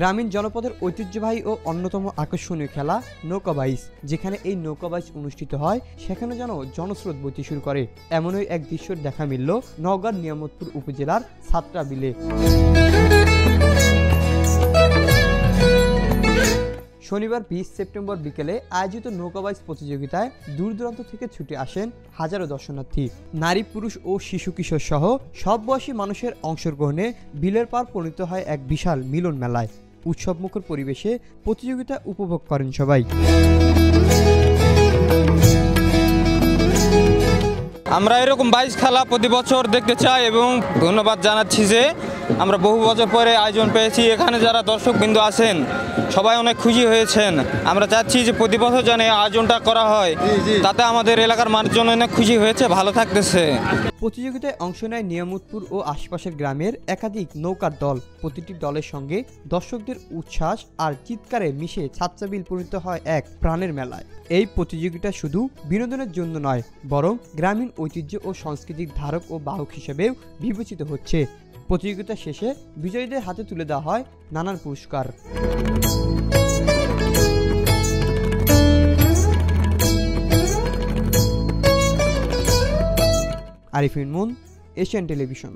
গ্রামীণ জনপদের ঐতিহ্যবাহী ও অন্যতম আকর্ষণীয় খেলা নৌকাবাইজ। যেখানে এই নৌকাবাইজ অনুষ্ঠিত হয় সেখানে যেন জনস্রোত বইতে শুরু করে। এমনই এক দৃশ্যের দেখা মিলল নওগাঁর নিয়ামতপুর উপজেলার সাতটা বিলে। শনিবার 20 সেপ্টেম্বর বিকেলে আয়োজিত নৌকাবাইজ প্রতিযোগিতায় দূর দূরান্ত থেকে ছুটে আসেন হাজারো দর্শনার্থী। নারী, পুরুষ ও শিশু কিশোর সহ সব বয়সী মানুষের অংশগ্রহণে বিলের পার পরিণত হয় এক বিশাল মিলন মেলায়। উৎসবমুখর পরিবেশে প্রতিযোগিতা উপভোগ করেন সবাই। আমরা এরকম বাইচ খেলা প্রতি বছর দেখতে চাই এবং ধন্যবাদ জানাচ্ছি যে আমরা বহু বছর পরে আয়োজন পেয়েছি। এখানে যারা দর্শকবৃন্দ আছেন সবাই অনেক খুশি হয়েছেন। আমরা চাচ্ছি যে প্রতি বছর যেন আয়োজনটা করা হয়, তাতে আমাদের এলাকার মানুষজন অনেক খুশি হয়েছে, ভালো থাকতেছে। প্রতিযোগিতায় অংশ নেয় নিয়ামতপুর ও আশপাশের গ্রামের একাধিক নৌকার দল। প্রতিটি দলের সঙ্গে দর্শকদের উচ্ছ্বাস আর চিৎকারে মিশে সাতটা বিল পরিণত হয় এক প্রাণের মেলায়। এই প্রতিযোগিতা শুধু বিনোদনের জন্য নয়, বরং গ্রামীণ ঐতিহ্য ও সংস্কৃতির ধারক ও বাহক হিসেবেও বিবেচিত হচ্ছে। প্রতিযোগিতা শেষে বিজয়ীদের হাতে তুলে দেওয়া হয় নানান পুরস্কার। Arifin moon, Asian television.